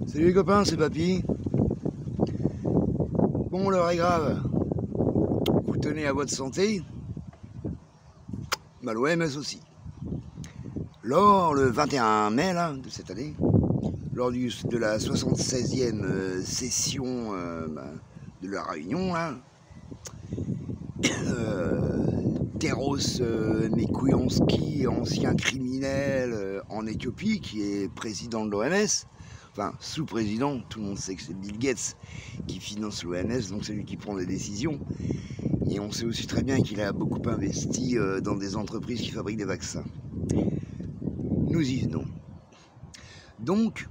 Salut les copains, c'est Papy. Bon, l'heure est grave. Vous tenez à votre santé? Bah, l'OMS aussi. Lors, le 21 mai là, de cette année, lors de la 76e session de la réunion, là, Teros Mekouyanski, ancien criminel en Éthiopie, qui est président de l'OMS, enfin sous-président, tout le monde sait que c'est Bill Gates qui finance l'OMS, donc c'est lui qui prend les décisions. Et on sait aussi très bien qu'il a beaucoup investi dans des entreprises qui fabriquent des vaccins. Nous y venons. Donc,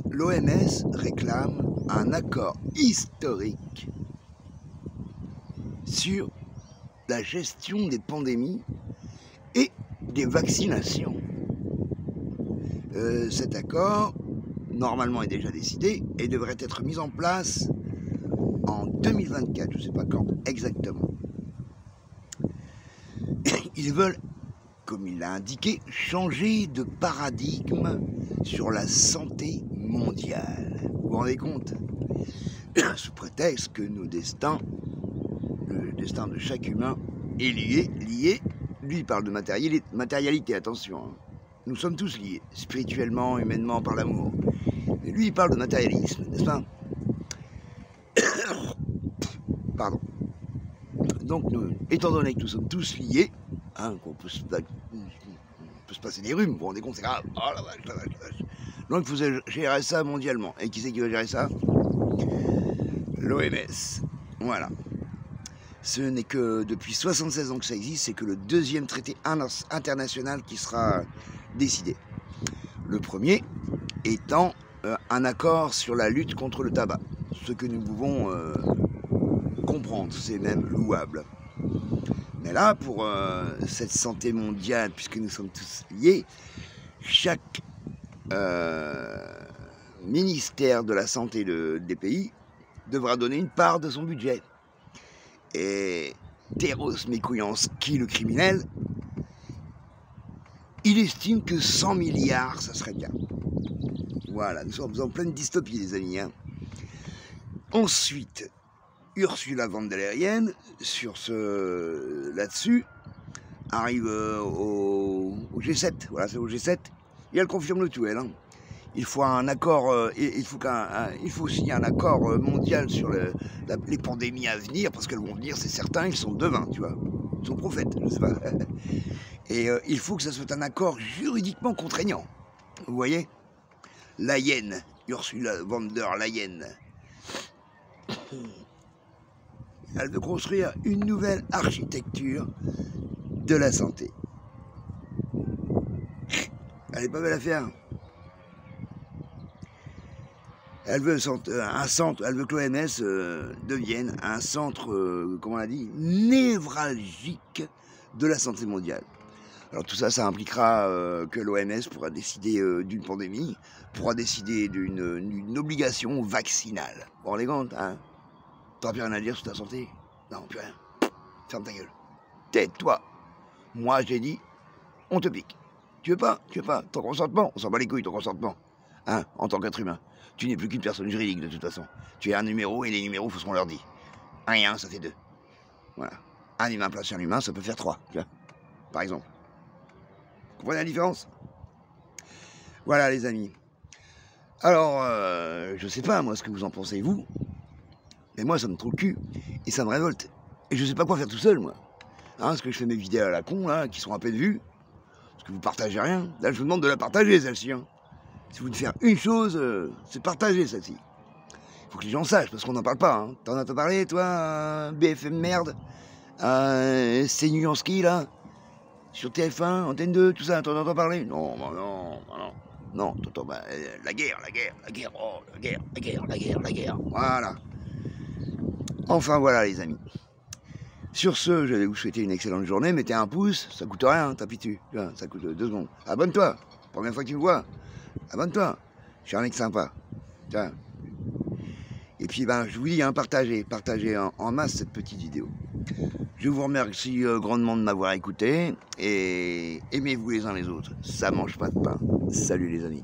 l'OMS réclame un accord historique sur la gestion des pandémies et des vaccinations. Cet accord, normalement, est déjà décidé et devrait être mis en place en 2024, je ne sais pas quand exactement. Ils veulent, comme il l'a indiqué, changer de paradigme sur la santé mondiale. Vous vous rendez compte? Sous prétexte que nos destins, le destin de chaque humain est lié. Lui il parle de matérialité, attention. Hein. Nous sommes tous liés, spirituellement, humainement, par l'amour. Mais lui il parle de matérialisme, n'est-ce pas? Pardon. Donc, étant donné que nous sommes tous liés, hein, qu'on peut se passer des rhumes, vous vous rendez compte, c'est grave. Oh la vache, la vache, la vache. Donc, il faut gérer ça mondialement. Et qui c'est qui va gérer ça? L'OMS. Voilà. Ce n'est que depuis 76 ans que ça existe, c'est que le deuxième traité international qui sera décidé. Le premier étant un accord sur la lutte contre le tabac. Ce que nous pouvons comprendre, c'est même louable. Mais là, pour cette santé mondiale, puisque nous sommes tous liés, chaque ministère de la santé des pays devra donner une part de son budget. Et Teros Mekouyanski, le criminel, il estime que 100 milliards, ça serait bien. Voilà, nous sommes en pleine dystopie, les amis. Hein. Ensuite, Ursula von der Leyen, sur là-dessus, arrive au G7. Voilà, c'est au G7. Et elle confirme le tout, elle. Hein. Il faut un accord, il faut signer un accord mondial sur les pandémies à venir, parce qu'elles vont venir, c'est certain, ils sont devins, tu vois. Ils sont prophètes, je sais pas. Et il faut que ça soit un accord juridiquement contraignant. Vous voyez? Leyen, Ursula von der Leyen. Elle veut construire une nouvelle architecture de la santé. Elle est pas belle à faire. Elle veut un centre, elle veut que l'OMS devienne un centre, comment on l'a dit, névralgique de la santé mondiale. Alors tout ça, ça impliquera que l'OMS pourra décider d'une pandémie, pourra décider d'une obligation vaccinale. Vous vous rendez compte, hein? T'auras plus rien à dire sur ta santé? Non, plus rien. Ferme ta gueule. Tais-toi. Moi, j'ai dit, on te pique. Tu veux pas? Ton consentement? On s'en bat les couilles, ton consentement. Hein, en tant qu'être humain. Tu n'es plus qu'une personne juridique, de toute façon. Tu es un numéro, et les numéros, faut ce qu'on leur dit. Rien, ça fait 2. Voilà. Un humain place un humain, ça peut faire 3, tu vois, par exemple. Vous comprenez la différence? Voilà, les amis. Alors, je sais pas, moi, ce que vous en pensez, vous. Mais moi, ça me trouve le cul. Et ça me révolte. Et je sais pas quoi faire tout seul, moi. Hein, parce que je fais mes vidéos à la con, là, qui sont à peine vues. Parce que vous partagez rien. Là, je vous demande de la partager, celle-ci. Hein. Si vous voulez faire une chose, c'est partager, celle-ci. Il faut que les gens sachent, parce qu'on n'en parle pas. Hein. T'en as pas parlé, toi, BFM merde, Mekouyanski, là, sur TF1, Antenne 2, tout ça, t'en entends parler? Non, bah non, bah non. Non, t'entends, bah, la guerre, oh, la guerre. Voilà. Enfin, voilà, les amis. Sur ce, je vais vous souhaiter une excellente journée. Mettez un pouce, ça coûte rien, tapis dessus. Ça coûte 2 secondes. Abonne-toi. Première fois que tu me vois, abonne-toi. Je suis un mec sympa. Tiens. Et puis, ben, je vous dis, hein, partagez en masse cette petite vidéo. Je vous remercie grandement de m'avoir écouté. Et aimez-vous les uns les autres. Ça mange pas de pain. Salut les amis.